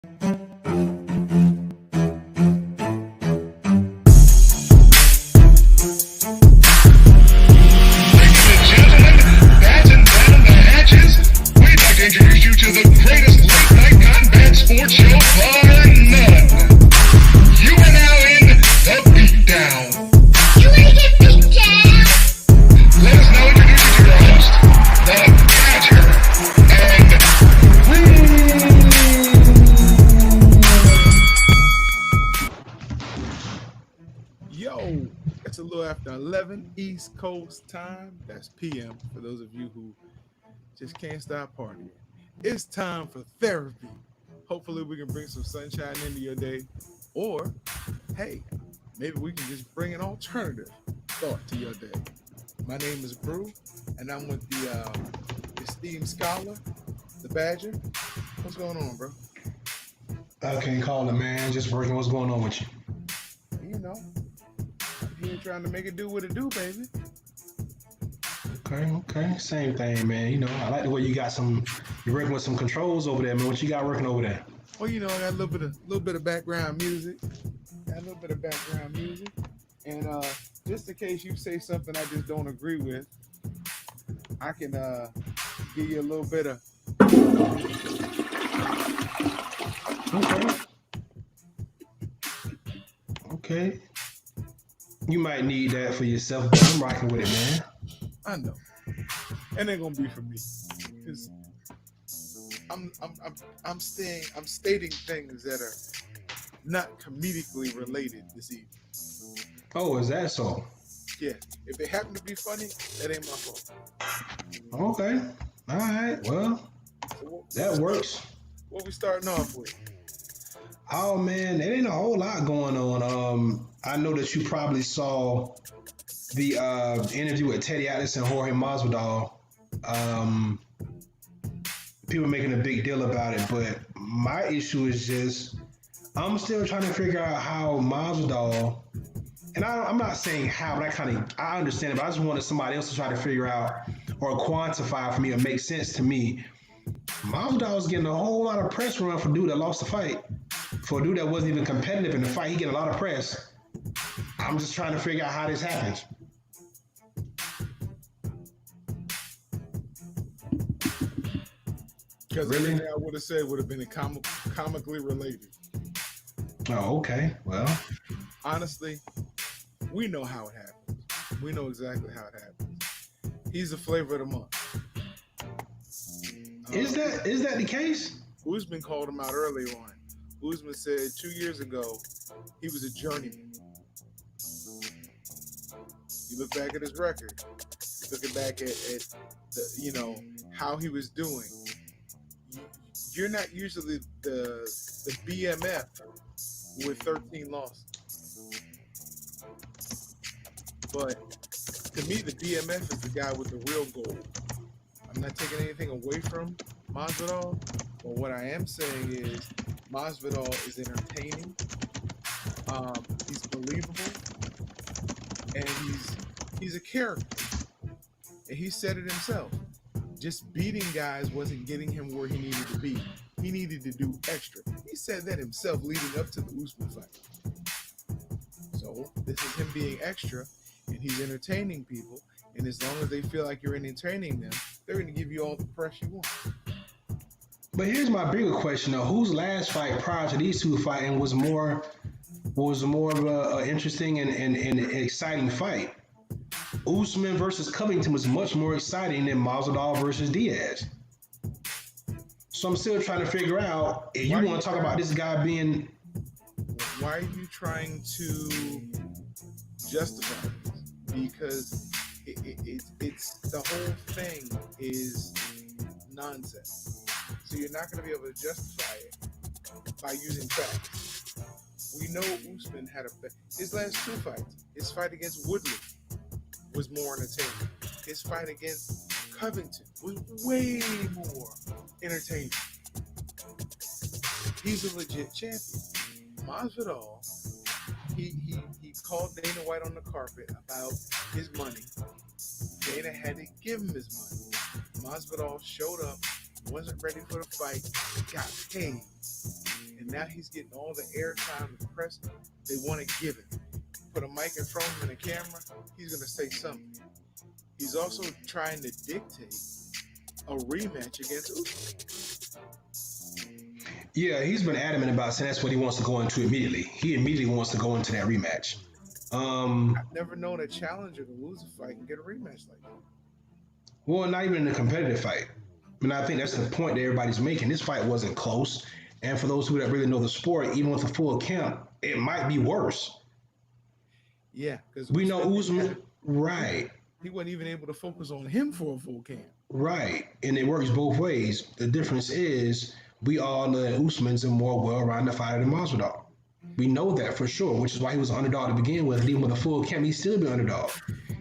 Introduce you to the greatest late night combat sports show bar none. You are now in the Beatdown. You wanna get beat down? Let us now introduce you to your host, the Badger, and Yo, it's a little after 11 East Coast time. That's PM for those of you who just can't stop partying. It's time for therapy. Hopefully we can bring some sunshine into your day. Or, hey, maybe we can just bring an alternative thought to your day. My name is Brew, and I'm with the esteemed scholar, the Badger. What's going on, bro? I can't call it, man. Just working. What's going on with you? You know, I'm here trying to make it do what it do, baby. Okay. Same thing, man. You know, I like the way you're working with some controls over there, man. What you got working over there? Well, you know, I got a little bit of background music. And just in case you say something I just don't agree with, I can give you a little bit of. Okay. You might need that for yourself, but I'm rocking with it, man. I know, and they're gonna be for me, because I'm stating things that are not comedically related this evening. Oh, is that so? Yeah, if it happened to be funny, that ain't my fault. Okay. All right. Well, that works. What we starting off with? Oh man, there ain't a whole lot going on. I know that you probably saw the interview with Teddy Atlas and Jorge Masvidal. People making a big deal about it, but my issue is just I'm still trying to figure out how Masvidal, and I'm not saying how, but I understand it, but I just wanted somebody else to try to figure out or quantify for me or make sense to me. Masvidal was getting a whole lot of press run for a dude that lost the fight. For a dude that wasn't even competitive in the fight, he getting a lot of press. I'm just trying to figure out how this happens. Because Really? everything I would have said would have been comically related. Oh, okay. Well, Honestly, we know how it happens. We know exactly how it happens. He's the flavor of the month. is that the case? Usman called him out early on. Usman said 2 years ago he was a journeyman. You look back at his record, looking back at the, how he was doing. You're not usually the BMF with 13 losses. But to me, the BMF is the guy with the real gold. I'm not taking anything away from Masvidal, but what I am saying is Masvidal is entertaining. He's believable, and he's a character. And he said it himself. Just beating guys wasn't getting him where he needed to be. He needed to do extra. He said that himself leading up to the Usman fight. So this is him being extra, and he's entertaining people. And as long as they feel like you're entertaining them, they're going to give you all the press you want. But here's my bigger question though: whose last fight prior to these two fighting was more of a interesting and exciting fight? Usman versus Covington was much more exciting than Masvidal versus Diaz. So I'm still trying to figure out if you want to talk about this guy being. Why are you trying to justify this? Because it's the whole thing is nonsense. So you're not going to be able to justify it by using facts. We know Usman had his last two fights. His fight against Woodley was more entertaining. His fight against Covington was way more entertaining. He's a legit champion. Masvidal, he called Dana White on the carpet about his money. Dana had to give him his money. Masvidal showed up, wasn't ready for the fight, got paid, and now he's getting all the airtime. The press, they want to give him. Put a mic in front of him and a camera, he's gonna say something. He's also trying to dictate a rematch against Usman. Yeah, he's been adamant about saying that's what he wants to go into immediately. He immediately wants to go into that rematch. I've never known a challenger to lose a fight and get a rematch like that. Well, not even in a competitive fight. And I think that's the point that everybody's making. This fight wasn't close. And for those who that really know the sport, even with a full count, it might be worse. Yeah, because We know Usman, right, he wasn't even able to focus on him for a full camp. right. And it works both ways. The difference is we all know that Usman's a more well-rounded fighter than Masvidal. We know that for sure, which is why he was an underdog to begin with. And even with a full camp, he's still been underdog.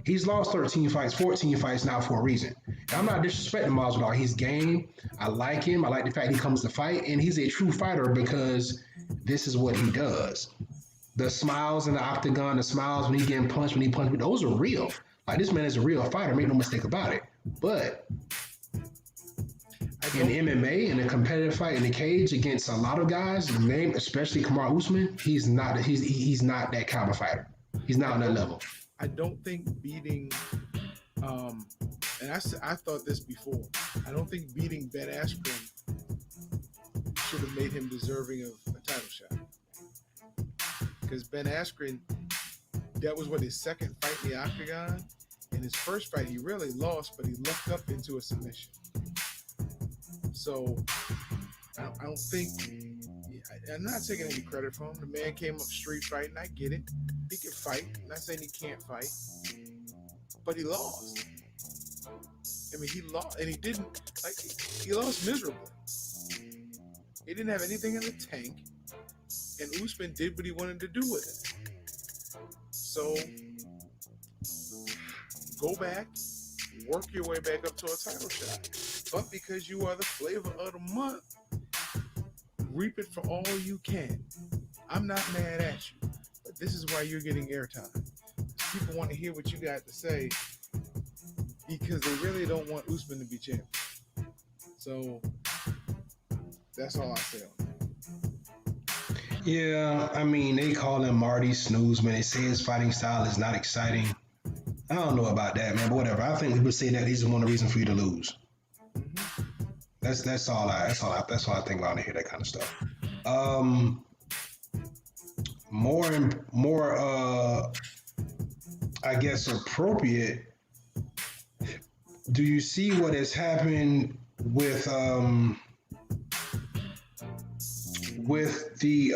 He's lost 13 fights, 14 fights now for a reason. And I'm not disrespecting Masvidal. He's game. I like him. I like the fact he comes to fight. And he's a true fighter because this is what he does. The smiles in the octagon, the smiles when he getting punched, when he punched, those are real. Like, this man is a real fighter. Make no mistake about it. But in MMA, in a competitive fight in the cage against a lot of guys, especially Kamaru Usman, he's not that kind of fighter. He's not on that level. I don't think beating, and I thought this before. I don't think beating Ben Askren should have made him deserving of a title shot. Because Ben Askren, that was his second fight in the octagon. In his first fight, he really lost, but he lucked up into a submission. So I don't think, I'm not taking any credit for him. The man came up street fighting. I get it. He can fight. I'm not saying he can't fight, but he lost. I mean, he lost, and he didn't, he lost miserably. He didn't have anything in the tank, and Usman did what he wanted to do with it. So go back, work your way back up to a title shot. But because you are the flavor of the month, reap it for all you can. I'm not mad at you, but this is why you're getting airtime. People want to hear what you got to say because they really don't want Usman to be champion. So that's all I say on that. Yeah, I mean, they call him Marty Snooze, man. They say his fighting style is not exciting. I don't know about that, man, but whatever. I think people say that he's one of the reasons for you to lose. That's all I think about when I hear that kind of stuff. More I guess appropriate. Do you see what has happened with the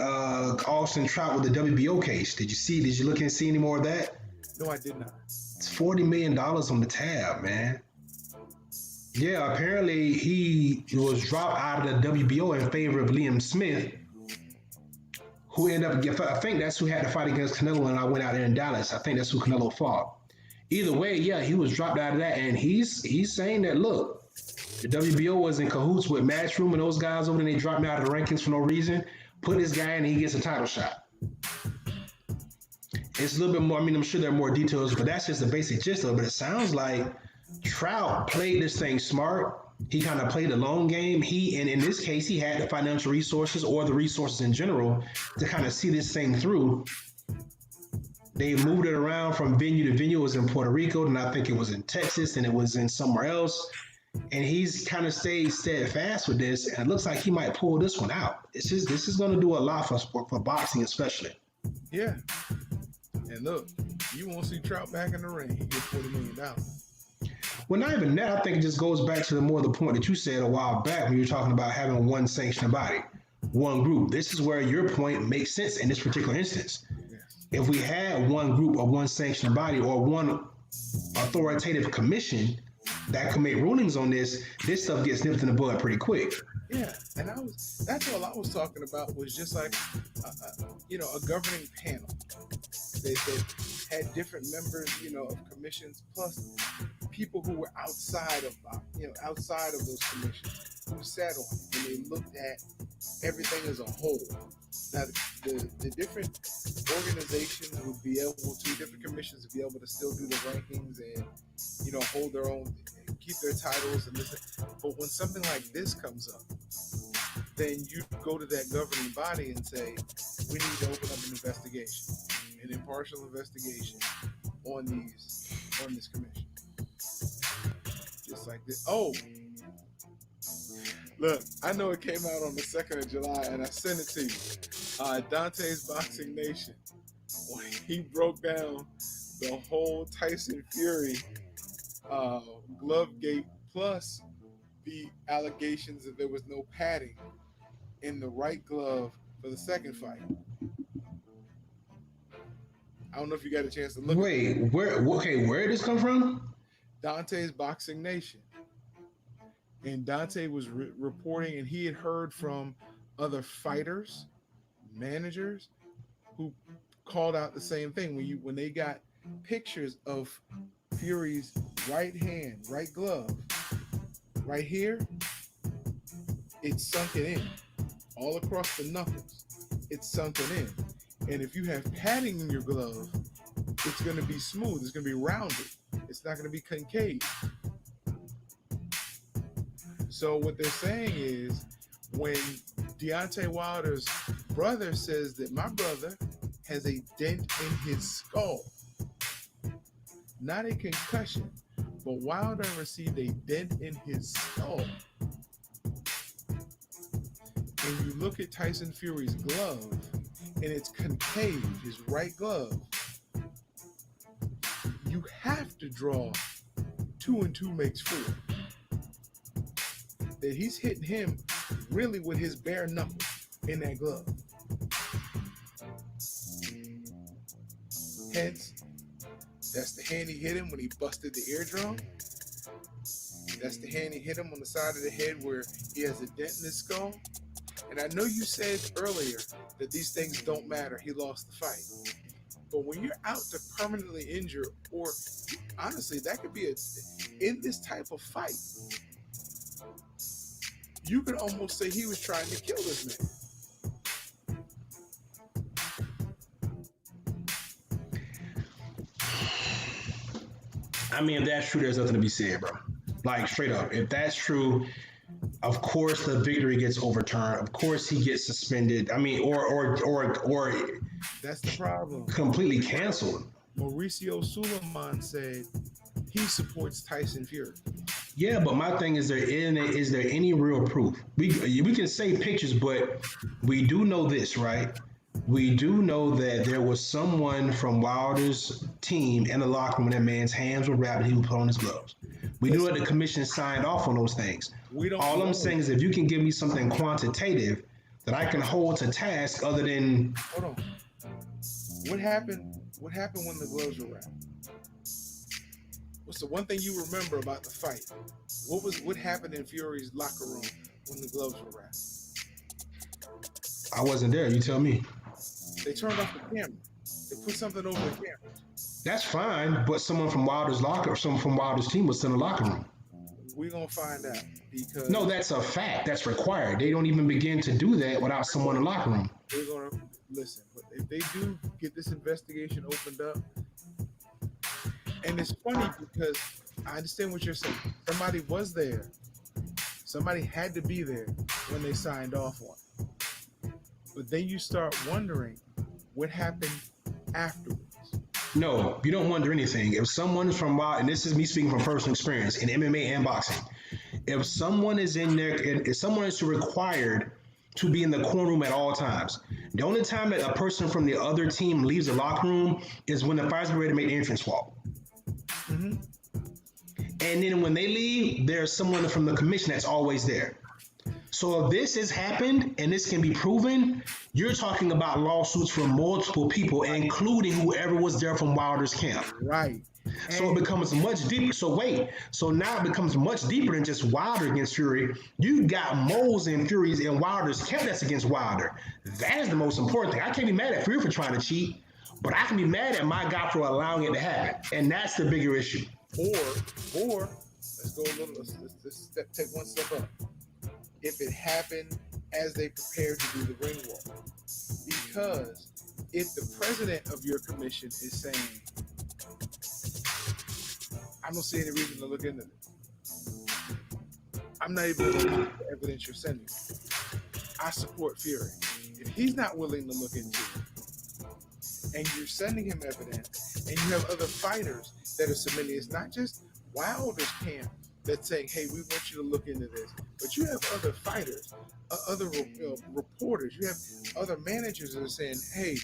Austin Trout with the WBO case? Did you look and see any more of that? No, I did not. It's $40 million on the tab, man. Yeah, apparently he was dropped out of the WBO in favor of Liam Smith, who ended up, I think that's who had to fight against Canelo, and I went out there in Dallas. I think that's who Canelo fought. Either way, yeah, he was dropped out of that, and he's saying that, look, the WBO was in cahoots with Matchroom and those guys over there. They dropped me out of the rankings for no reason. Put this guy in and he gets a title shot. It's a little bit more, I mean, I'm sure there are more details, but that's just the basic gist of it. But it sounds like Trout played this thing smart. He kind of played a long game. And in this case, he had the financial resources or the resources in general to kind of see this thing through. They moved it around from venue to venue. It was in Puerto Rico, and I think it was in Texas, and it was in somewhere else. And he's kind of stayed steadfast with this, and it looks like he might pull this one out. This is going to do a lot for boxing, especially. Yeah. And look, you won't see Trout back in the ring. He gets $40 million. Well, not even that. I think it just goes back to the point that you said a while back when you were talking about having one sanctioned body, one group. This is where your point makes sense in this particular instance. If we had one group or one sanctioned body or one authoritative commission that could make rulings on this stuff gets nipped in the bud pretty quick. Yeah, and that's all I was talking about was just like, a governing panel. They had different members, of commissions, plus people who were outside of those commissions who sat on it and they looked at everything as a whole. Now, the different organizations would be able to, different commissions would be able to still do the rankings and, hold their own, keep their titles and this. But when something like this comes up, then you go to that governing body and say, we need to open up an investigation, an impartial investigation on this commission. Just like this. Oh, look, I know it came out on the 2nd of July, and I sent it to you. Dante's Boxing Nation, when he broke down the whole Tyson Fury glove gate, plus the allegations that there was no padding in the right glove for the second fight. I don't know if you got a chance to look. Wait, where did this come from? Dante's Boxing Nation. And Dante was reporting, and he had heard from other fighters, managers, who called out the same thing. When they got pictures of Fury's right hand, right glove, right here, it's sunken in, all across the knuckles. It's sunken in, and if you have padding in your glove, it's going to be smooth. It's going to be rounded. It's not going to be concave. So what they're saying is, when Deontay Wilder's brother says that my brother has a dent in his skull, not a concussion, but Wilder received a dent in his skull. And you look at Tyson Fury's glove, and it's concave, his right glove, you have to draw 2 and 2 makes 4. That he's hitting him really with his bare knuckle in that glove. Hence, that's the hand he hit him when he busted the eardrum. That's the hand he hit him on the side of the head where he has a dent in his skull. And I know you said earlier that these things don't matter. He lost the fight. But when you're out to permanently injure, or honestly, that could be in this type of fight, you could almost say he was trying to kill this man. I mean, if that's true, there's nothing to be said, bro. Like, straight up. If that's true, of course the victory gets overturned. Of course he gets suspended. I mean, or that's the problem. Completely canceled. Mauricio Suleiman said he supports Tyson Fury. Yeah, but my thing is, is there any real proof? We can say pictures, but we do know this, right? We do know that there was someone from Wilder's team in the locker room when that man's hands were wrapped and he would put on his gloves. We knew that the commission signed off on those things. All I'm saying is, if you can give me something quantitative that I can hold to task other than... Hold on. What happened when the gloves were wrapped? What's the one thing you remember about the fight? What happened in Fury's locker room when the gloves were wrapped? I wasn't there. You tell me. They turned off the camera. They put something over the camera. That's fine, but someone from Wilder's team was in the locker room. We're gonna find out, because no, that's a fact. That's required. They don't even begin to do that without someone in the locker room. We're gonna listen. But if they do get this investigation opened up, and it's funny because I understand what you're saying. Somebody was there. Somebody had to be there when they signed off on it. But then you start wondering what happened afterwards. No, you don't wonder anything. If someone is from Wild, and this is me speaking from personal experience in MMA and boxing, if someone is in there, if someone is required to be in the corner room at all times, the only time that a person from the other team leaves the locker room is when the fighters are ready to make the entrance walk. Mm-hmm. And then when they leave, there's someone from the commission that's always there. So if this has happened and this can be proven, you're talking about lawsuits from multiple people, including whoever was there from Wilder's camp. Right. So it becomes much deeper. So now it becomes much deeper than just Wilder against Fury. You got moles and Furies in Wilder's camp that's against Wilder. That is the most important thing. I can't be mad at Fury for trying to cheat, but I can be mad at my guy for allowing it to happen. And that's the bigger issue. Or let's go a little. Let's take one step up. If it happened as they prepared to do the ring walk, because if the president of your commission is saying, I don't see any reason to look into this, I'm not even looking at the evidence you're sending. I support Fury. If he's not willing to look into it, and you're sending him evidence, and you have other fighters that are submitting, it's not just Wilder's camp that's saying, hey, we want you to look into this, but you have other fighters, other reporters, you have other managers that are saying, hey,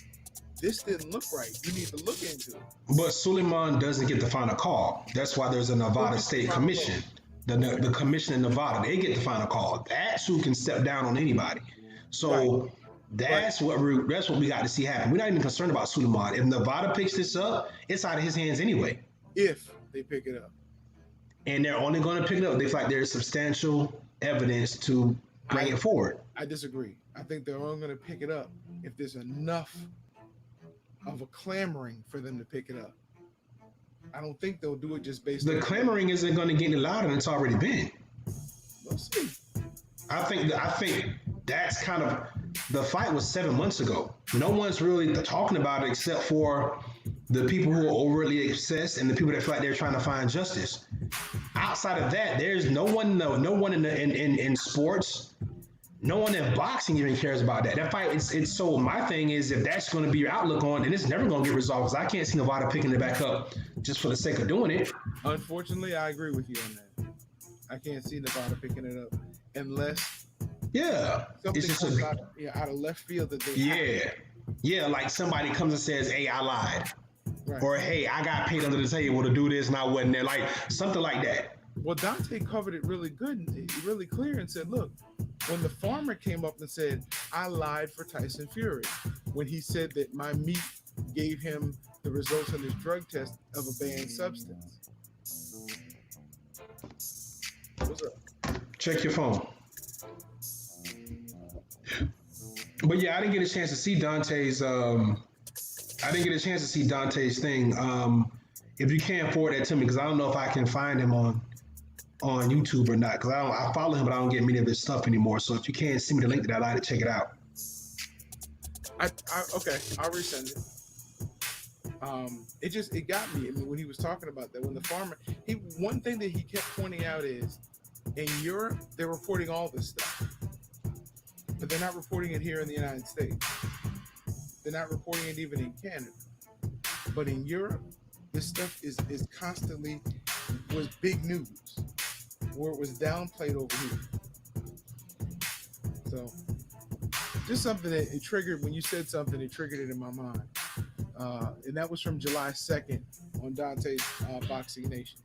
this didn't look right. You need to look into it. But Suleiman doesn't get the final call. That's why there's a Nevada State Commission. The commission in Nevada, they get the final call. That's who can step down on anybody. So that's what we got to see happen. We're not even concerned about Suleiman. If Nevada picks this up, it's out of his hands anyway. If they pick it up. And they're only going to pick it up. They feel like there's substantial evidence to bring it forward. I disagree. I think they're only going to pick it up if there's enough of a clamoring for them to pick it up. I don't think they'll do it just based on the clamoring isn't going to get any louder than it's already been. We'll see. I think that's kind of, the fight was 7 months ago. No one's really talking about it except for the people who are overly obsessed and the people that feel like they're trying to find justice. Outside of that, there's no one in sports, no one in boxing even cares about that. That fight, it's so my thing is, if that's going to be your outlook on, then it's never going to get resolved, because I can't see Nevada picking it back up just for the sake of doing it. Unfortunately, I agree with you on that. I can't see Nevada picking it up unless something it's just comes out of left field that they like somebody comes and says, hey, I lied. Right. Or, hey, I got paid under the table to do this and I wasn't there. Like, something like that. Well, Dante covered it really good and really clear and said, look, when the farmer came up and said, I lied for Tyson Fury, when he said that my meat gave him the results on his drug test of a banned substance. What's up? Check your phone. But yeah, I didn't get a chance to see Dante's thing. If you can forward that to me, because I don't know if I can find him on YouTube or not, because I follow him, but I don't get many of his stuff anymore. So if you can send me the link to that, I'd like to check it out. Okay, I'll resend it. It got me. I mean, when he was talking about that, when the farmer, one thing that he kept pointing out is, in Europe, they're reporting all this stuff, but they're not reporting it here in the United States. They're not reporting it even in Canada. But in Europe, this stuff is constantly was big news, where it was downplayed over here. So, just something that it triggered when you said something. It triggered it in my mind, and that was from July 2nd on Dante's Boxing Nation.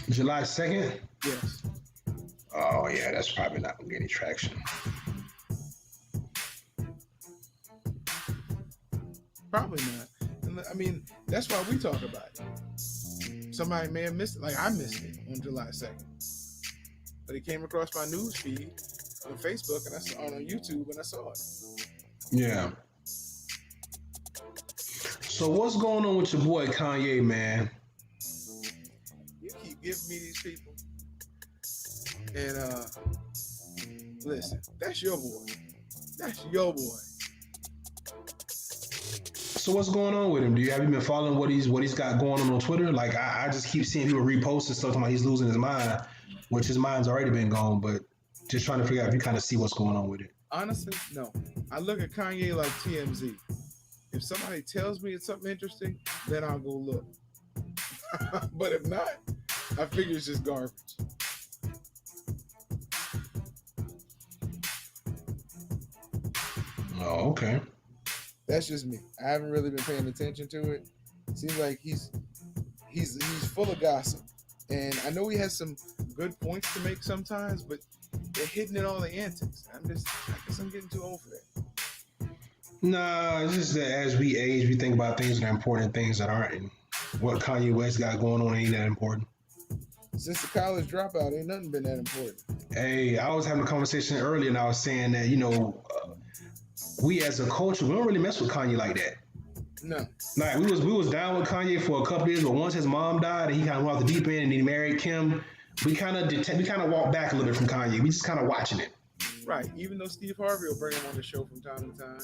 July 2nd? Yes. Oh yeah, that's probably not gonna get any traction. Probably not. And I mean, that's why we talk about it. Somebody may have missed it. Like, I missed it on July 2nd. But it came across my news feed on Facebook, and I saw it on YouTube, and I saw it. Yeah. So what's going on with your boy Kanye, man? You keep giving me these people. And listen, that's your boy. That's your boy. So what's going on with him? Have you been following what he's got going on Twitter? Like, I just keep seeing people reposting stuff talking about he's losing his mind, which his mind's already been gone, but just trying to figure out if you kind of see what's going on with it. Honestly, no. I look at Kanye like TMZ. If somebody tells me it's something interesting, then I'll go look. But if not, I figure it's just garbage. Oh, okay. That's just me. I haven't really been paying attention to it. Seems like he's full of gossip, and I know he has some good points to make sometimes, but they're hitting it all the antics. I guess I'm getting too old for that. Nah, it's just that as we age, we think about things that are important, things that aren't. And what Kanye West got going on ain't that important. Since the college dropout, ain't nothing been that important. Hey, I was having a conversation earlier, and I was saying that we as a culture, we don't really mess with Kanye like that. No. Like, we was down with Kanye for a couple of years, but once his mom died and he kind of went off the deep end and he married Kim, we kind of walked back a little bit from Kanye. We just kind of watching it. Right. Even though Steve Harvey will bring him on the show from time to time,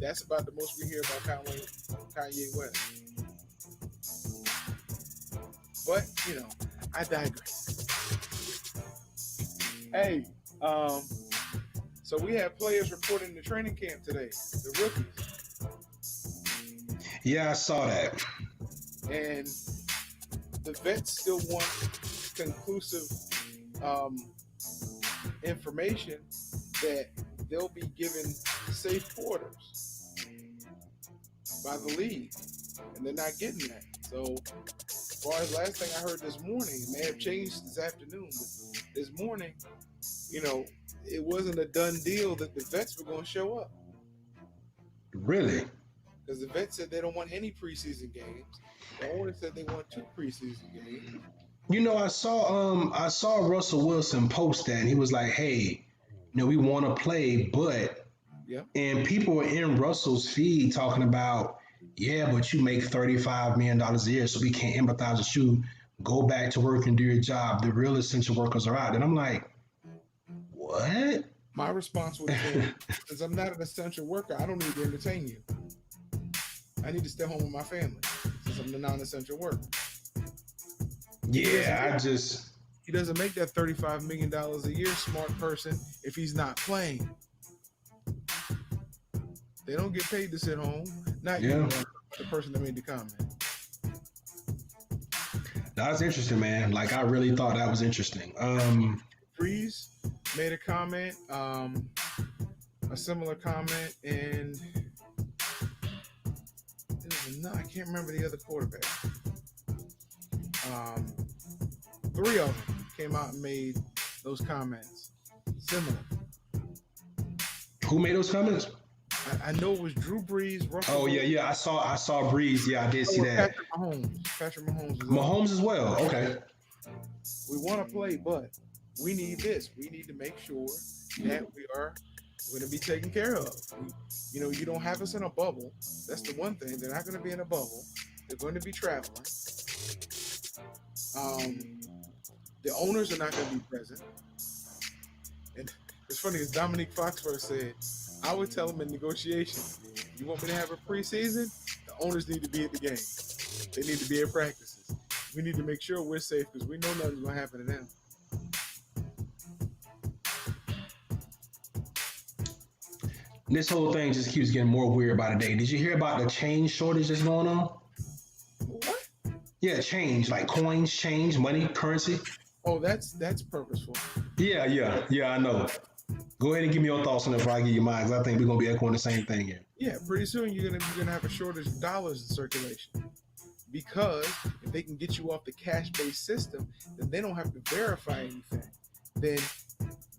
that's about the most we hear about Kanye West. But I digress. Hey, So we have players reporting to training camp today, the rookies, Yeah, I saw that. and the vets still want conclusive information that they'll be given safe quarters by the league, and they're not getting that. So, as far as last thing I heard this morning, it may have changed this afternoon, but this morning, it wasn't a done deal that the vets were going to show up, Really? because the vets said they don't want any preseason games. The owner said they want 2 preseason games. I saw Russell Wilson post that, and he was like, "Hey, we want to play, but," Yeah. and people were in Russell's feed talking about, "Yeah, but you make $35 million a year, so we can't empathize with you. Go back to work and do your job. The real essential workers are out." And I'm like, what? My response would have been, since I'm not an essential worker, I don't need to entertain you. I need to stay home with my family since I'm the non-essential worker. Yeah, He doesn't make that $35 million a year, smart person, if he's not playing. They don't get paid to sit home. Not you, the person that made the comment. That's interesting, man. Like, I really thought that was interesting. Breeze made a comment, a similar comment, and I can't remember the other quarterback. 3 of them came out and made those comments. Similar. Who made those comments? I know it was Drew Brees, Russell. Oh yeah. I saw Breeze. Yeah, I did see that. Patrick Mahomes. Mahomes as well. Okay. We want to play, but we need this. We need to make sure that we are going to be taken care of. You don't have us in a bubble. That's the one thing. They're not going to be in a bubble. They're going to be traveling. The owners are not going to be present. And it's funny, as Dominique Foxworth said, I would tell them in negotiation, you want me to have a preseason? The owners need to be at the game. They need to be at practices. We need to make sure we're safe because we know nothing's going to happen to them. This whole thing just keeps getting more weird by the day. Did you hear about the change shortage that's going on? What? Yeah, change, like coins, change, money, currency. Oh, that's purposeful. Yeah, I know. Go ahead and give me your thoughts on it before I give you mine, because I think we're going to be echoing the same thing here. Yeah, pretty soon you're gonna have a shortage of dollars in circulation. Because if they can get you off the cash-based system, then they don't have to verify anything. Then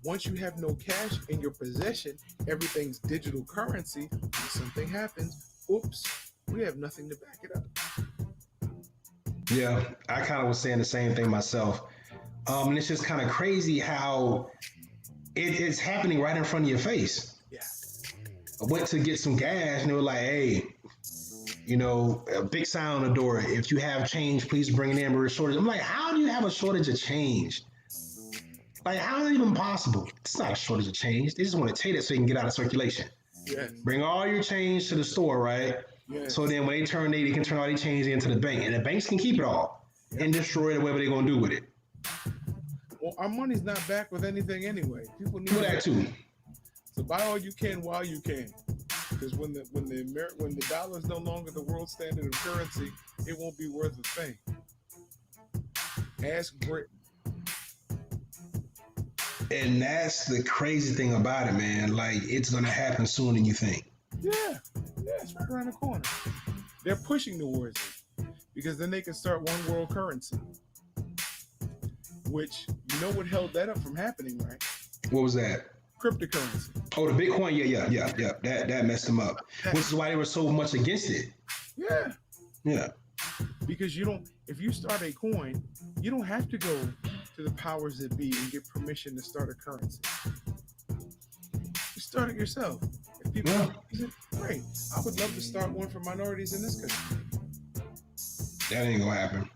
once you have no cash in your possession, everything's digital currency. When something happens, oops, we have nothing to back it up. Yeah, I kind of was saying the same thing myself. And it's just kind of crazy how it's happening right in front of your face. Yeah. I went to get some gas and they were like, "Hey, a big sign on the door. If you have change, please bring it in. We're a shortage." I'm like, how do you have a shortage of change? Like, how is it even possible? It's not a shortage of change. They just want to take it so you can get out of circulation. Yes. Bring all your change to the store, right? Yes. So then when they can turn all their change into the bank, and the banks can keep it all and destroy it, whatever they're gonna do with it. Well, our money's not back with anything anyway. People need Do that too. So buy all you can while you can, because when the dollar is no longer the world standard of currency, it won't be worth a thing. Ask Britain. And that's the crazy thing about it, man. Like, it's gonna happen sooner than you think. Yeah, it's right around the corner. They're pushing towards it because then they can start one world currency, which what held that up from happening, right? What was that? Cryptocurrency. Oh, the Bitcoin. Yeah. That messed them up, which is why they were so much against it. Yeah. Because if you start a coin, you don't have to go to the powers that be and get permission to start a currency. You start it yourself. If people use it, great. I would love to start one for minorities in this country. That ain't gonna happen.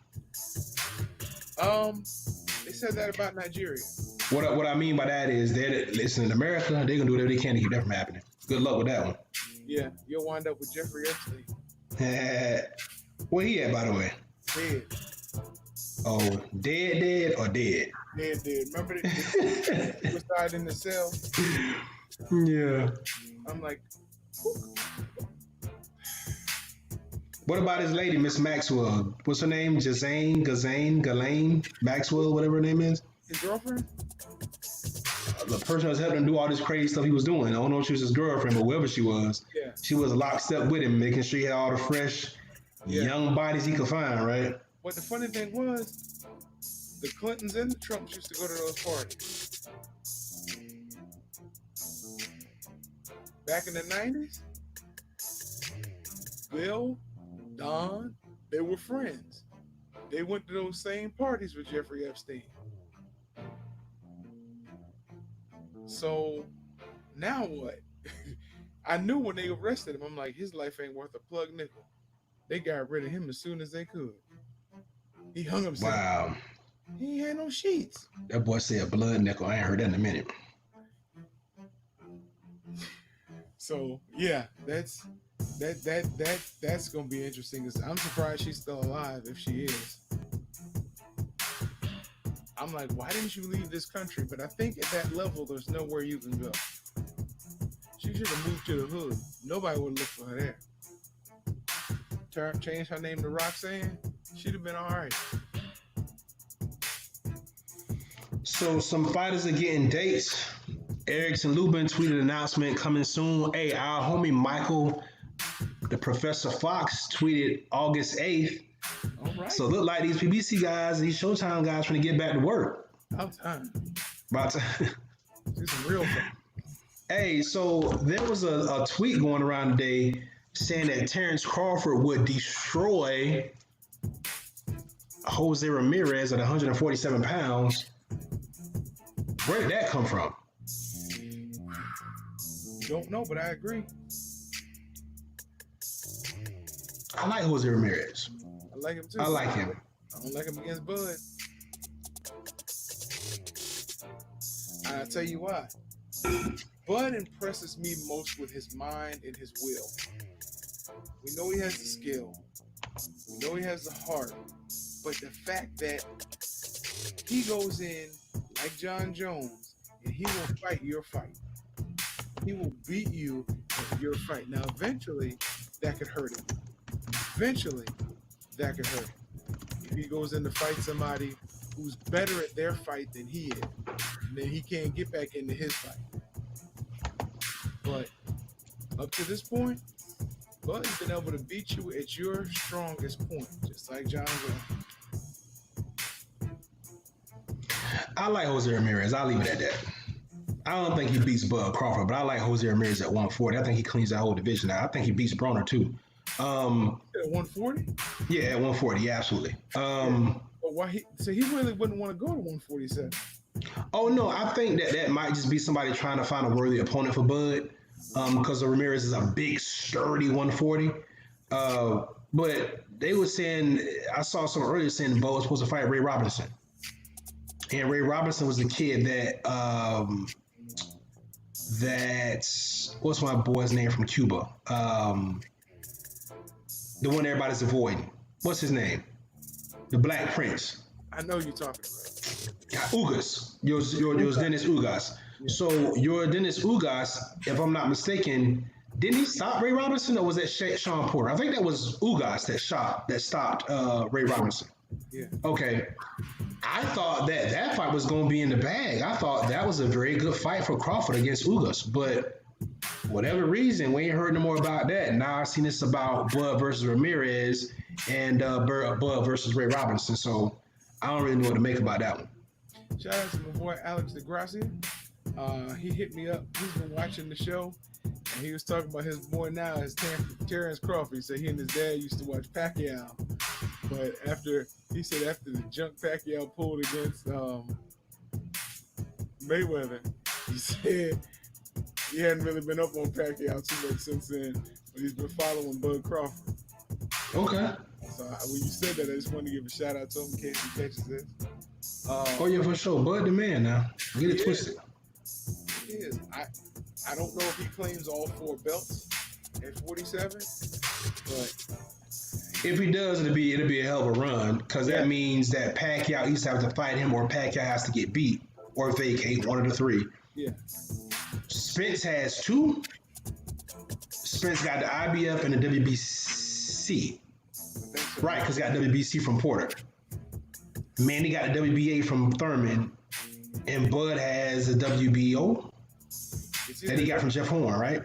They said that about Nigeria. What I mean by that is listen, in America, they're gonna do whatever they can to keep that from happening. Good luck with that one. Yeah, you'll wind up with Jeffrey Epstein. Where he at, by the way? Dead. Oh, dead or dead? Dead. Remember the suicide in the cell? Yeah. I'm like, What about his lady, Miss Maxwell? What's her name? Ghislaine Maxwell, whatever her name is. his girlfriend? The person that was helping him do all this crazy stuff he was doing. I don't know if she was his girlfriend, but whoever she was, Yeah. she was lockstep with him, making sure he had all the fresh, Yeah. young bodies he could find, right? But the funny thing was, the Clintons and the Trumps used to go to those parties. Back in the 90s, Bill, Don, they were friends. They went to those same parties with Jeffrey Epstein. So now what? I knew when they arrested him, I'm like, his life ain't worth a plug nickel. They got rid of him as soon as they could. He hung himself. Wow. He ain't had no sheets. That boy said blood nickel. I ain't heard that in a minute. So yeah, that's gonna be interesting. I'm surprised she's still alive if she is. I'm like, why didn't you leave this country? But I think at that level, there's nowhere you can go. She should have moved to the hood. Nobody would look for her there. Change her name to Roxanne. She'd have been all right. So some fighters are getting dates. Erickson Lubin tweeted announcement coming soon. Hey, our homie Michael, the Professor Fox, tweeted August 8th. All right. So it look like these PBC guys, these Showtime guys, trying to get back to work. About time. About time. Do some real fun. Hey, so there was a tweet going around today saying that Terrence Crawford would destroy Jose Ramirez at 147 pounds. Where did that come from? Don't know, but I agree. I like Jose Ramirez. I like him too. I like him. I don't like him against Bud. I'll tell you why. Bud impresses me most with his mind and his will. We know he has the skill. We know he has the heart. But the fact that he goes in like John Jones and he will fight your fight. He will beat you at your fight. Now, eventually, that could hurt him. Eventually, that could hurt him. If he goes in to fight somebody who's better at their fight than he is, then he can't get back into his fight. But up to this point, Bud's been able to beat you at your strongest point, just like John Jones. I like Jose Ramirez. I'll leave it at that. I don't think he beats Bud Crawford, but I like Jose Ramirez at 140. I think he cleans that whole division out. I think he beats Broner too. At 140? Yeah, at 140, yeah, absolutely. But why so he really wouldn't want to go to 147. Oh no, I think that might just be somebody trying to find a worthy opponent for Bud, because Ramirez is a big, sturdy 140. But they were saying, I saw some earlier saying Bud was supposed to fight Ray Robinson, and Ray Robinson was the kid that's what's my boy's name from Cuba? The one everybody's avoiding. What's his name? The Black Prince. I know you're talking about. Ugas. Yours Dennis Ugas. Yeah. So your Dennis Ugas, if I'm not mistaken, didn't he stop Ray Robinson, or was that Sean Porter? I think that was Ugas that stopped Ray Robinson. Yeah. Okay. I thought that fight was going to be in the bag. I thought that was a very good fight for Crawford against Ugas, but whatever reason, we ain't heard no more about that. Now I seen this about Bud versus Ramirez and Bud versus Ray Robinson. So I don't really know what to make about that one. Shout out to my boy Alex DeGracia. He hit me up. He's been watching the show, and he was talking about his boy now is Terrence Crawford. He said he and his dad used to watch Pacquiao, but after the junk Pacquiao pulled against Mayweather, he said he hadn't really been up on Pacquiao too much since then, but he's been following Bud Crawford. Okay. So when you said that, I just wanted to give a shout out to him in case he catches this. Oh yeah, for sure. Bud the man now. Get it twisted. He is. I don't know if he claims all 4 belts at 47, but If he does, it'll be a hell of a run, because that means that Pacquiao either has to fight him or Pacquiao has to get beat or vacate one of the 3. yeah. Spence has two. Spence got the IBF and the WBC. Right, because he got WBC from Porter. Manny got the WBA from Thurman. And Bud has a WBO that he got from Jeff Horn, right?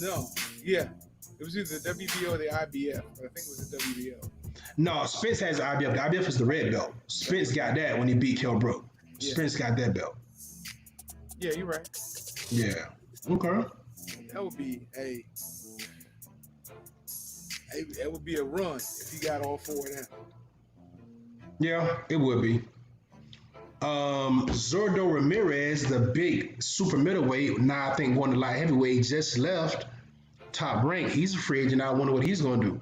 No, yeah. It was either the WBO or the IBF, but I think it was the WBO. No, Spence has the IBF. The IBF is the red belt. Spence got that when he beat Kell Brook. Yeah. Spence got that belt. Yeah, you're right. Yeah. Okay. That would be that would be a run if he got all four of them. Yeah, it would be. Zurdo Ramirez, the big super middleweight, now I think going to light heavyweight, just left Top Rank. He's a free agent. I wonder what he's going to do.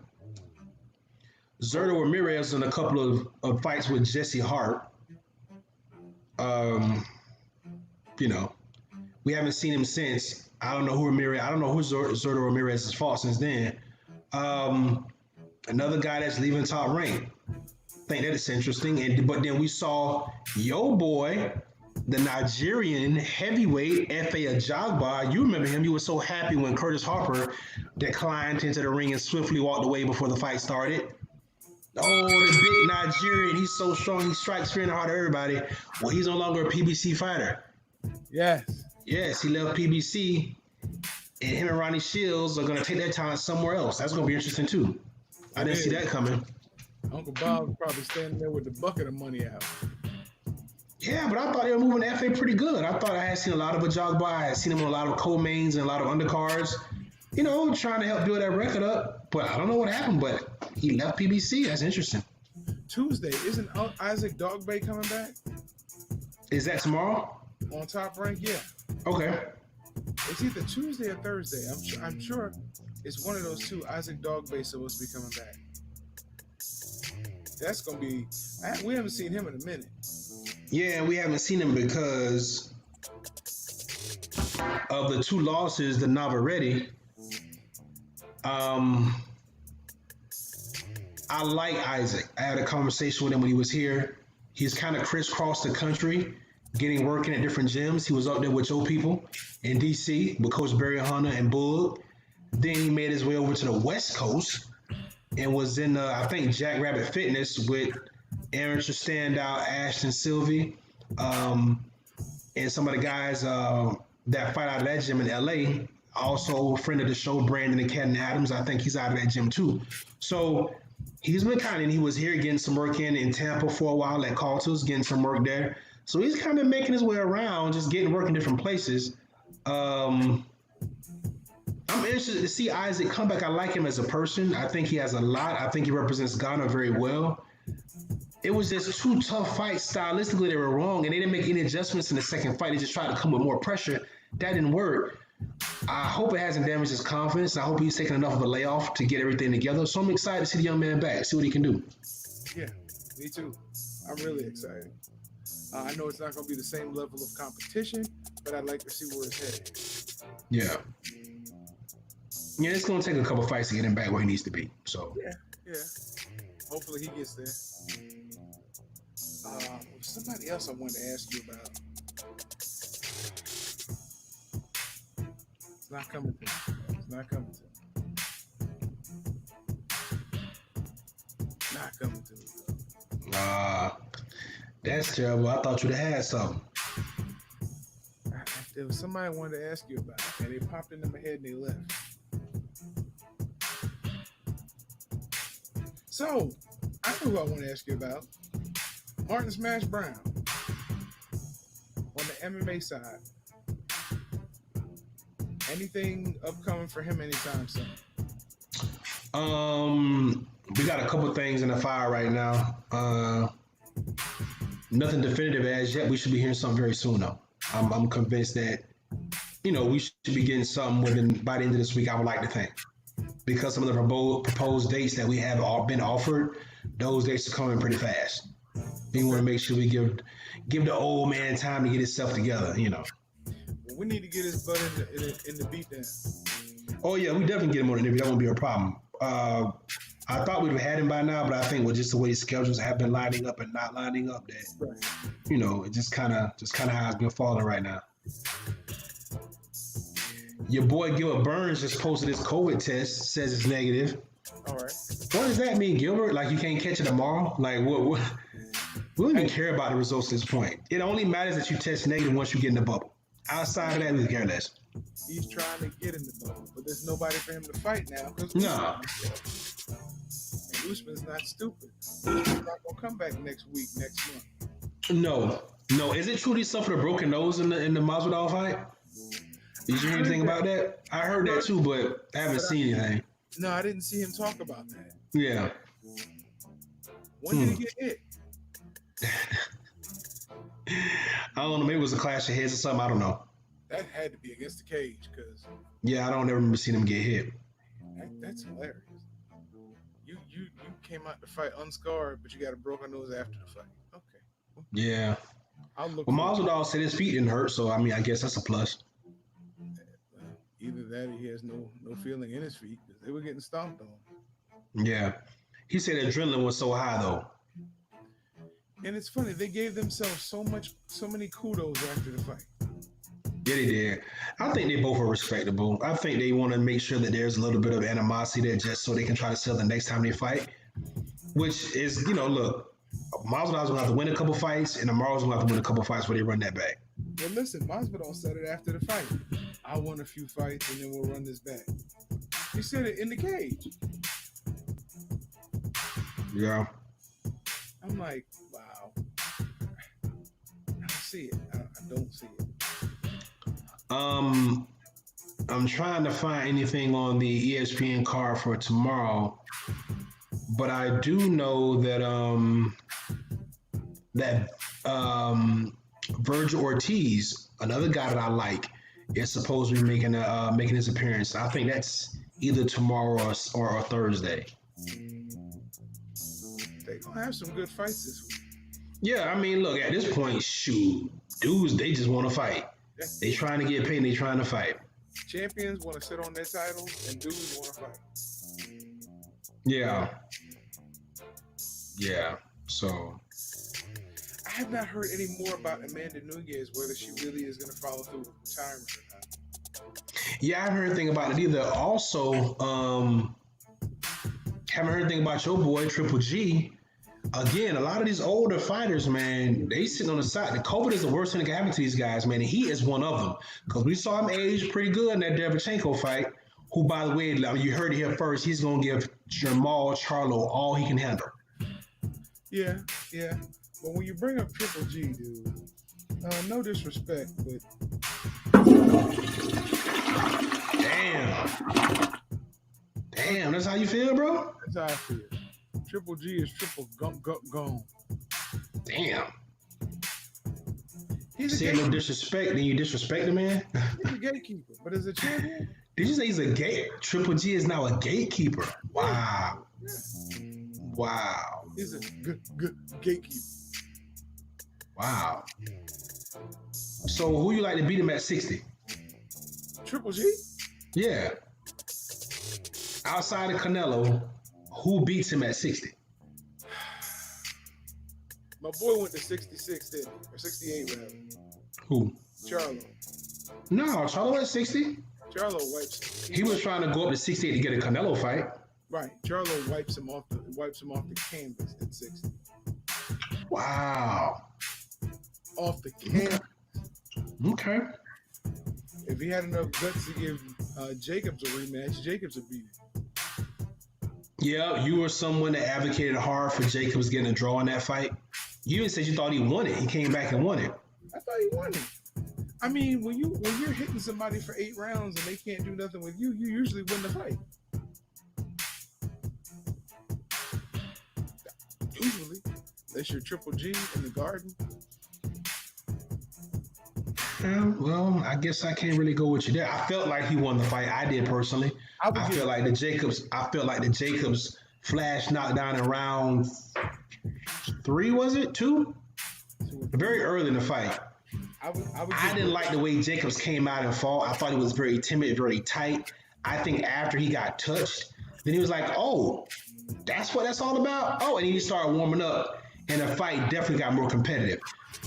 Zurdo Ramirez in a couple of fights with Jesse Hart. We haven't seen him since. I don't know who Zurdo Ramirez has fought since then. Another guy that's leaving Top Rank. I think that is interesting. But then we saw Yo Boy, the Nigerian heavyweight F.A. Ajagba. You remember him. You were so happy when Curtis Harper declined into the ring and swiftly walked away before the fight started. Oh, the big Nigerian. He's so strong. He strikes fear in the heart of everybody. Well, he's no longer a PBC fighter. Yes. Yes, he left PBC. And him and Ronnie Shields are going to take their talent somewhere else. That's going to be interesting, too. I didn't see that coming. Uncle Bob's probably standing there with the bucket of money out. Yeah, but I thought they were moving the FA pretty good. I thought I had seen a lot of Ajagba. I had seen him on a lot of co-mains and a lot of undercards. Trying to help build that record up. But I don't know what happened, but he left PBC. That's interesting. Tuesday, isn't Isaac Dogbay coming back? Is that tomorrow? On Top Rank, yeah. Okay. It's either Tuesday or Thursday. I'm sure it's one of those two. Isaac Dogbay supposed to be coming back. That's gonna be. We haven't seen him in a minute. Yeah, we haven't seen him because of the two losses to Navarrete. I like Isaac. I had a conversation with him when he was here. He's kind of crisscrossed the country, working at different gyms. He was up there with your people in DC with Coach Barry Hunter and Boog. Then he made his way over to the West Coast and was in, I think, Jackrabbit Fitness with amateur standout Ashton Sylvie, and some of the guys that fight out of that gym in LA. Also, a friend of the show, Brandon and Ken Adams. I think he's out of that gym too. So he's been he was here getting some work in Tampa for a while at Carter's, getting some work there. So he's kind of making his way around, just getting work in different places. I'm interested to see Isaac come back. I like him as a person. I think he has a lot. I think he represents Ghana very well. It was just two tough fights. Stylistically, they were wrong, and they didn't make any adjustments in the second fight. They just tried to come with more pressure. That didn't work. I hope it hasn't damaged his confidence. I hope he's taken enough of a layoff to get everything together. So I'm excited to see the young man back, see what he can do. Yeah, me too. I'm really excited. I know it's not going to be the same level of competition, but I'd like to see where it's headed. Yeah. Yeah, it's going to take a couple fights to get him back where he needs to be. So Yeah. Hopefully he gets there. Somebody else I wanted to ask you about. It's not coming to me. Not coming to me. That's terrible. I thought you'd have had something. There was somebody I wanted to ask you about, and they popped into my head and they left. So, I know who I want to ask you about. Martin Smash Brown. On the MMA side. Anything upcoming for him anytime soon? We got a couple things in the fire right now. Nothing definitive as yet. We should be hearing something very soon, though. I'm convinced that, we should be getting something by the end of this week, I would like to think. Because some of the proposed dates that we have all been offered, those dates are coming pretty fast. We want to make sure we give the old man time to get himself together, Well, we need to get his butt in the beatdown. Oh, yeah, we definitely get him on the interview. That won't be a problem. I thought we'd have had him by now, but I think with just the way schedules have been lining up and not lining up, that, Right. it just kind of how it's been falling right now. Your boy Gilbert Burns just posted his COVID test, says it's negative. All right. What does that mean, Gilbert? Like you can't catch it tomorrow? Like what? We don't even care about the results at this point. It only matters that you test negative once you get in the bubble. Outside of that, we care less. He's trying to get in the bubble, but there's nobody for him to fight now. No. Usman's not stupid. Usman's not gonna come back next month. No. Is it true he suffered a broken nose in the Masvidal fight? Did you hear anything about that? I heard that too, but I haven't seen anything. No, I didn't see him talk about that. Yeah. When did he get hit? I don't know. Maybe it was a clash of heads or something. I don't know. That had to be against the cage, because Yeah, I don't ever remember seeing him get hit. that's hilarious. You came out to fight unscarred, but you got a broken nose after the fight. Okay. Yeah. I'll look. Well, Masvidal said his feet didn't hurt, so I mean, I guess that's a plus. Either that or he has no feeling in his feet because they were getting stomped on. Yeah. He said adrenaline was so high though. And it's funny, they gave themselves so many kudos after the fight. Yeah, they did. I think they both are respectable. I think they want to make sure that there's a little bit of animosity there just so they can try to sell the next time they fight. Which is, look, Masvidal's gonna have to win a couple fights, and Amaru's gonna have to win a couple fights where they run that back. Well, listen, Masvidal said it after the fight. I won a few fights, and then we'll run this back. He said it in the cage. Yeah. I'm like, wow. I don't see it. I don't see it. I'm trying to find anything on the ESPN card for tomorrow, but I do know that Virgil Ortiz, another guy that I like, is supposed to be making his appearance. I think that's either tomorrow or Thursday. They're gonna have some good fights this week. Yeah, I mean, look, at this point, shoot, dudes, they just want to fight. They trying to get paid and they trying to fight. Champions want to sit on their titles and dudes want to fight. Yeah. Yeah. So I have not heard any more about Amanda Nunes, whether she really is going to follow through with retirement or not. yeah, I haven't heard anything about it either. Also, haven't heard anything about your boy Triple G. Again, a lot of these older fighters, man, they sitting on the side. The COVID is the worst thing that can happen to these guys, man, and he is one of them. Because we saw him age pretty good in that Derevchenko fight, who, by the way, you heard it here first, he's going to give Jermall Charlo all he can handle. Yeah. But when you bring up Triple G, dude, no disrespect, but... Damn, that's how you feel, bro? That's how I feel. Triple G is triple gone. Damn. He's a Say gatekeeper. no disrespect, then you disrespect the man? He's a gatekeeper, but as a champion... Did you say he's a gate? Triple G is now a gatekeeper. Wow. Yeah. Wow. He's a good gatekeeper. Wow. So who you like to beat him at 60? Triple G? Yeah. Outside of Canelo, who beats him at 60? My boy went to 66, didn't he? Or 68, rather. Who? Charlo. No, Charlo at 60. Charlo wipes him. He was trying to go up to 68 to get a Canelo fight. Right. Charlo wipes him off the canvas at 60. Wow. Off the canvas. Okay. If he had enough guts to give Jacobs a rematch, Jacobs would beat him. Yeah, you were someone that advocated hard for Jacobs getting a draw in that fight. You even said you thought he won it. He came back and won it. I thought he won it. I mean, when you're hitting somebody for 8 rounds and they can't do nothing with you, you usually win the fight. Usually, unless you're Triple G in the Garden. Well, I guess I can't really go with you there. I felt like he won the fight. I did personally. I felt like the Jacobs flash knockdown in round 3, was it? 2? Very early in the fight. I didn't like the way Jacobs came out and fought. I thought he was very timid, very tight. I think after he got touched, then he was like, oh, that's what that's all about? Oh, and he started warming up, and the fight definitely got more competitive.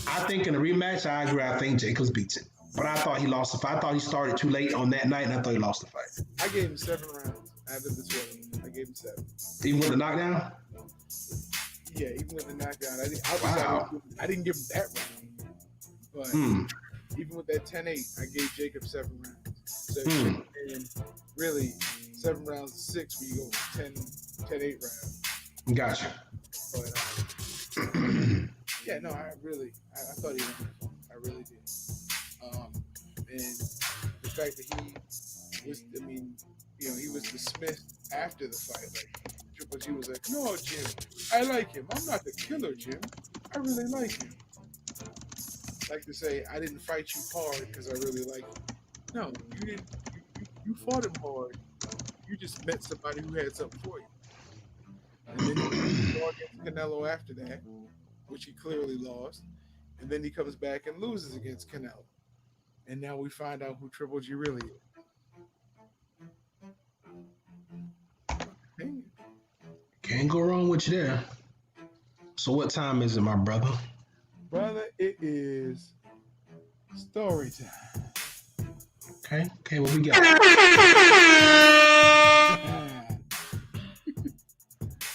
I think in a rematch, I agree. I think Jacobs beats him. But I thought he lost the fight. I thought he started too late on that night, and I thought he lost the fight. I gave him 7 rounds out of the 12. I gave him 7. Even with the knockdown? Yeah, even with the knockdown. Wow. I didn't give him that round. But even with that 10-8, I gave Jacob 7 rounds. So and really 7 rounds to 6 when you go 10-8 rounds. Gotcha. But yeah, no, I thought he won. I really did. And the fact that he was, he was dismissed after the fight. Like Triple G was like, "No, Jim, I like him. I'm not the killer, Jim. I really like him." Like to say, I didn't fight you hard because I really like you. No, you didn't. You fought him hard. You just met somebody who had something for you. And then he fought against Canelo after that, which he clearly lost. And then he comes back and loses against Canelo. And now we find out who Triple G really is. Can't go wrong with you there. So what time is it, my brother? Brother, it is story time. Okay, what we got?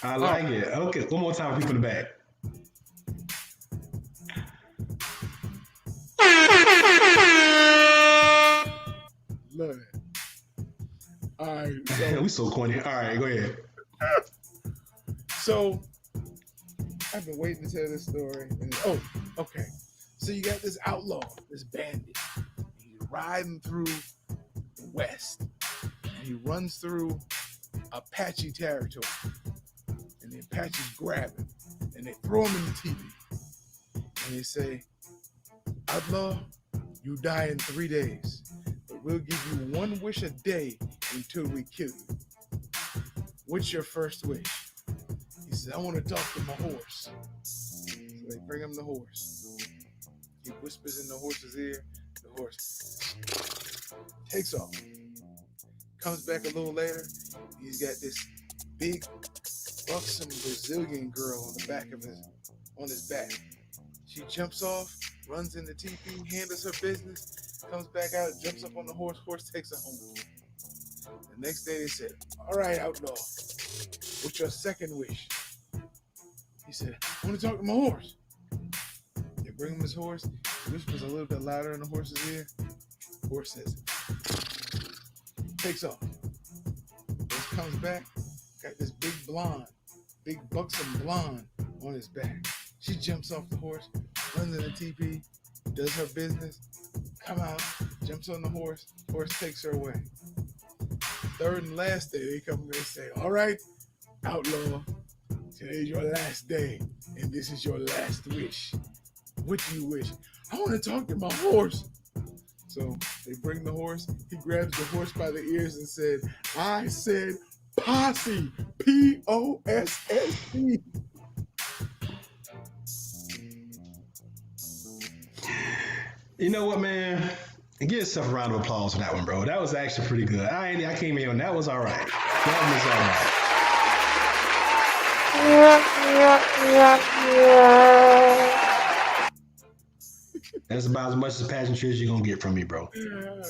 I like it. Okay, one more time for people in the back. Love it. All right. So, we so corny. All right, go ahead. So, I've been waiting to tell this story. Okay. So you got this outlaw, this bandit. He's riding through the West. And he runs through Apache territory. And the Apaches grab him. And they throw him in the teepee. And they say, "Outlaw, you die in 3 days. But we'll give you 1 wish a day until we kill you. What's your first wish?" He said, "I want to talk to my horse." So they bring him the horse. He whispers in the horse's ear. The horse takes off. Comes back a little later. He's got this big, buxom Brazilian girl on his back. She jumps off, runs in the teepee, handles her business, comes back out, jumps up on the horse. Horse takes her home. The next day they said, "All right, outlaw, what's your second wish?" He said, "I want to talk to my horse." They bring him his horse. He whispers a little bit louder in the horse's ear. Horse says it. Takes off. Horse comes back. Got this big buxom blonde on his back. She jumps off the horse, runs in the teepee, does her business, come out, jumps on the horse. Horse takes her away. Third and last day, they come and they say, "All right, outlaw, today's your last day, and this is your last wish. What do you wish?" "I want to talk to my horse." So they bring the horse. He grabs the horse by the ears and said, "I said posse, P-O-S-S-E." You know what, man? Give yourself a round of applause for that one, bro. That was actually pretty good. I came in on that was all right. That was all right. That's about as much as pageantry as you're gonna get from me, bro. Yeah,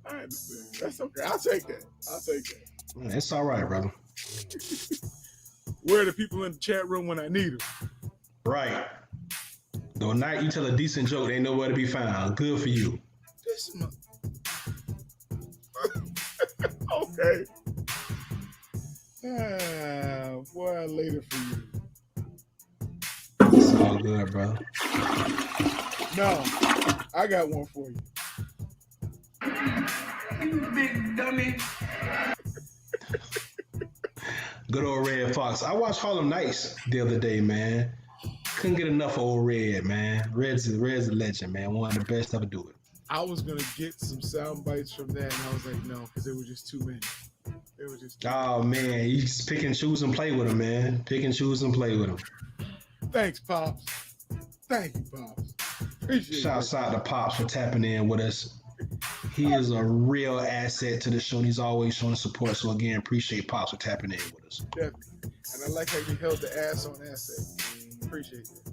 I understand. That's okay. I'll take that. It's all right, brother. Where are the people in the chat room when I need them? Right. The night you tell a decent joke, they know where to be found. Good for you. Okay. Boy, I laid it for you. It's all good, brother. No, I got one for you. You big dummy. Good old Red Fox. I watched Harlem Nights the other day, man. Couldn't get enough of old Red, man. Red's a legend, man. One of the best ever do it. I was gonna get some sound bites from that, and I was like, no, because there were just too many. Oh man, you just pick and choose and play with them, man. Pick and choose and play with them. Thanks, Pops. Thank you, Pops. Appreciate it. Shouts out to Pops for tapping in with us. He is a real asset to the show, and he's always showing support. So again, appreciate Pops for tapping in with us. Definitely. And I like how you held the ass on asset. Appreciate that.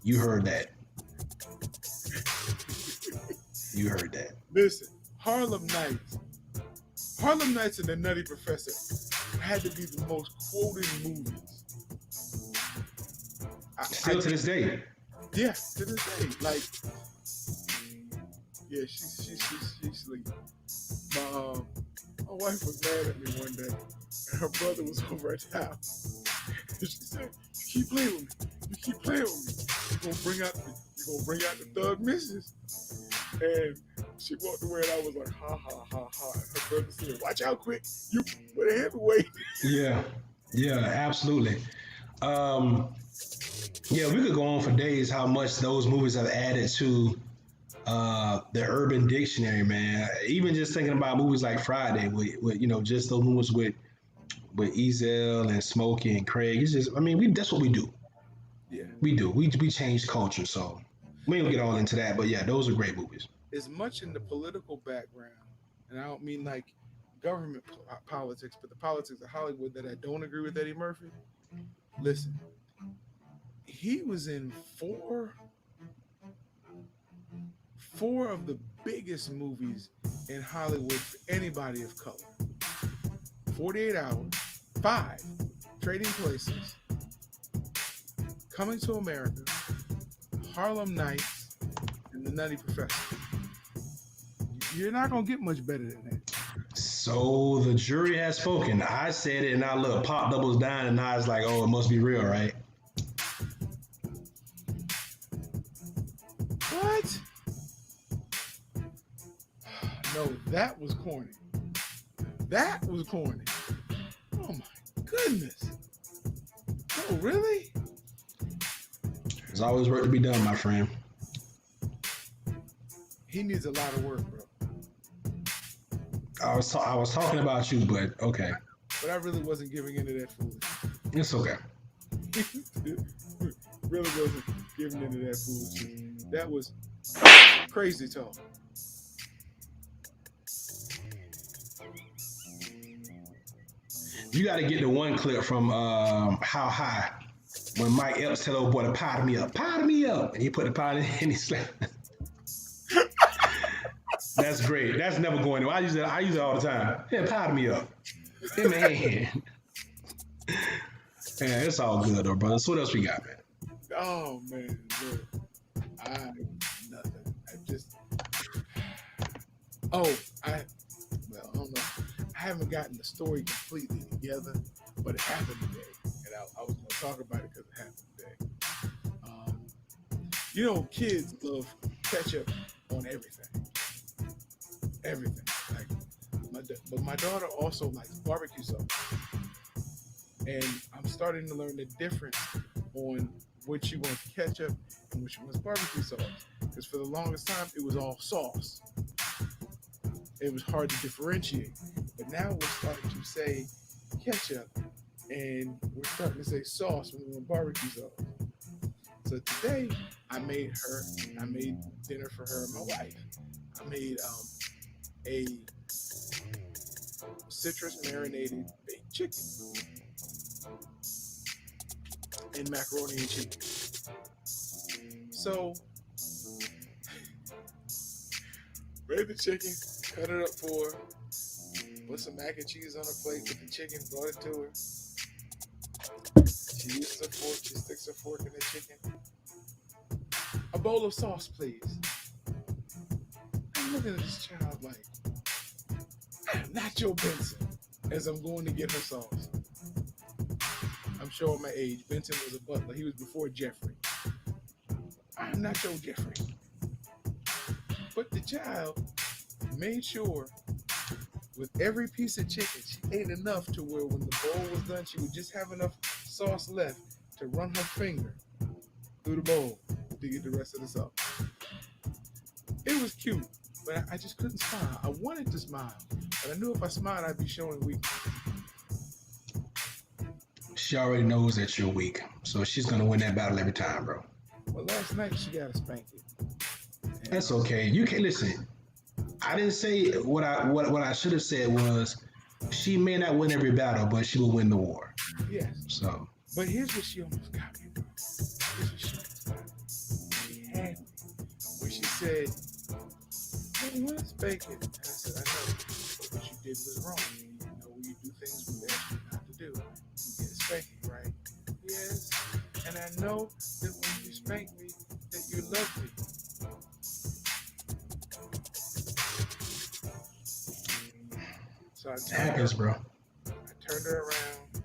You heard that. You heard that. Listen, Harlem Nights and the Nutty Professor had to be the most quoted movies. Still to this day. Yeah, to this day. Like, yeah, she's sleeping. My wife was mad at me one day, and her brother was over at the house. And she said, "You keep playing with me. You keep playing with me. You're gonna bring out the thug missus." And she walked away, and I was like, "Ha ha ha ha." And her brother said, "Watch out, quick! You with a heavyweight." Yeah, absolutely. Yeah, we could go on for days how much those movies have added to the Urban Dictionary, man. Even just thinking about movies like Friday, with just those movies with Ezel and Smokey and Craig. It's just, I mean, that's what we do. Yeah. We do. We change culture, so we don't get all into that. But yeah, those are great movies. As much in the political background, and I don't mean like government politics, but the politics of Hollywood that I don't agree with Eddie Murphy. Listen, he was in four of the biggest movies in Hollywood for anybody of color. 48 Hours, 5, Trading Places, Coming to America, Harlem Nights, and The Nutty Professor. You're not going to get much better than that. So the jury has spoken. I said it, and now look, Pop doubles down, and now it's like, oh, it must be real, right? What? No, that was corny. That was corny. Oh my goodness. Oh, really? There's always work to be done, my friend. He needs a lot of work, bro. I was talking about you, but okay. But I really wasn't giving into that foolishness. It's okay. Really wasn't giving into that foolishness. That was crazy talk. You got to get the one clip from How High when Mike Epps tell old boy to powder me up, and he put the powder in and he slapped. That's great. That's never going to. I use it all the time. Yeah, powder me up. Hey, man. Yeah, it's all good though, brother. So what else we got, man? Oh man, look, nothing. I don't know. I haven't gotten the story completely together, but it happened today, and I was going to talk about it because it happened today. Kids love ketchup on everything. Everything. But my daughter also likes barbecue sauce, and I'm starting to learn the difference on when she wants ketchup and when she wants barbecue sauce. Because for the longest time, it was all sauce. It was hard to differentiate. But now we're starting to say ketchup, and we're starting to say sauce when we want barbecue sauce. So today, I made dinner for her and my wife. I made a citrus marinated baked chicken and macaroni and cheese. So, made the chicken, cut it up for her, put some mac and cheese on her plate with the chicken, brought it to her. She uses a fork, she sticks her fork in the chicken. A bowl of sauce, please. I'm looking at this child like, I'm not Joe Benson, as I'm going to get her sauce. I'm showing my age. Benson was a butler. He was before Jeffrey. I'm not Joe Jeffrey. But the child made sure with every piece of chicken, she ate enough to where when the bowl was done, she would just have enough sauce left to run her finger through the bowl to get the rest of the sauce. It was cute, but I just couldn't smile. I wanted to smile, but I knew if I smiled, I'd be showing weakness. She already knows that you're weak, so she's gonna win that battle every time, bro. Well, last night she got a spanking. That's okay. You can listen. I didn't say what I should have said was she may not win every battle, but she will win the war. Yes. So. But here's what she almost got me. Here's what she almost got me. She had me when she said, You want to spank it. And I said, I know. But what you did was wrong. You know, when you do things we ask you not to do, you get a spanking, right? Yes. And I know that when you spank me, that you love me. So It happens, bro. I turned her around, and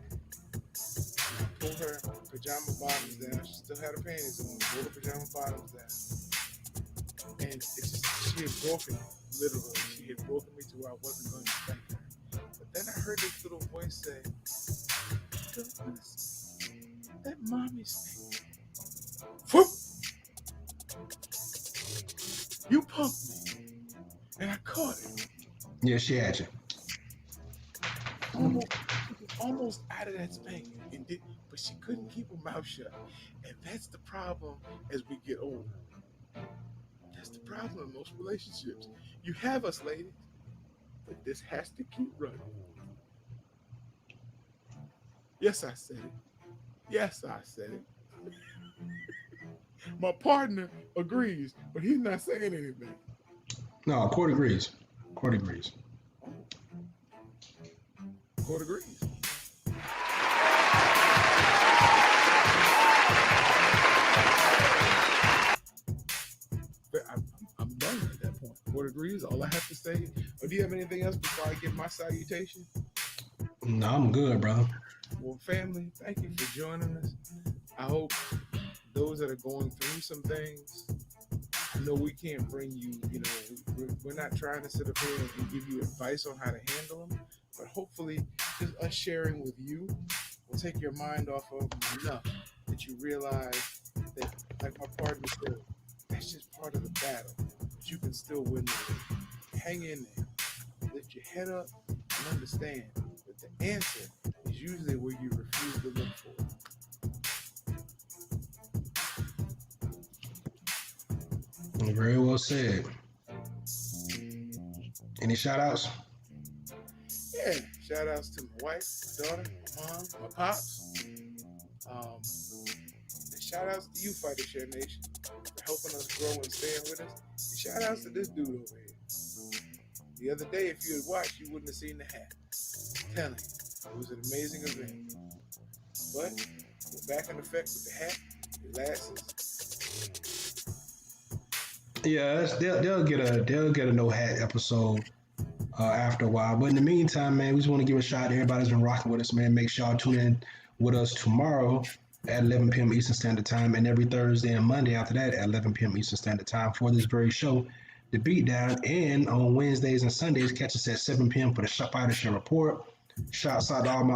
I pulled her pajama bottoms down. She still had her panties on. Pulled her pajama bottoms down. And it's just, she had broken me, literally. She had broken me to where I wasn't going to spank her. But then I heard this little voice say, don't listen. Let mommy spank you. Whoop! You punked me. And I caught it. Yeah, she had you. Almost out of that spanking, but she couldn't keep her mouth shut. And that's the problem as we get older. That's the problem in most relationships. You have us, ladies, but this has to keep running. Yes, I said it. Yes, I said it. My partner agrees, but he's not saying anything. No, Court agrees. Court agrees. Court agrees. But I'm done at that point. Court agrees. All I have to say. Or do you have anything else before I give my salutation? No, I'm good, brother. Well, family, thank you for joining us. I hope those that are going through some things, I know we can't bring you, we're not trying to sit up here and give you advice on how to handle them, but hopefully just us sharing with you will take your mind off of them enough that you realize that, like my partner said, that's just part of the battle, but you can still win the game. Hang in there. Lift your head up and understand that the answer is usually where you refuse to look for it. Very well said. Any shout outs? Yeah, shout outs to my wife, my daughter, my mom, my pops. And shout outs to you, Fighter Share Nation, for helping us grow and staying with us. And shout outs to this dude over here. The other day, if you had watched, you wouldn't have seen the hat. I'm telling you, it was an amazing event. But we're back in effect with the hat, the glasses. Yeah, they'll get a no hat episode after a while. But in the meantime, man, we just want to give a shout out to everybody that's been rocking with us, man. Make sure y'all tune in with us tomorrow at 11 p.m. Eastern Standard Time, and every Thursday and Monday after that at 11 p.m. Eastern Standard Time for this very show, The Beatdown. And on Wednesdays and Sundays, catch us at 7 p.m. for the Fighter Share Report. Shouts out to all my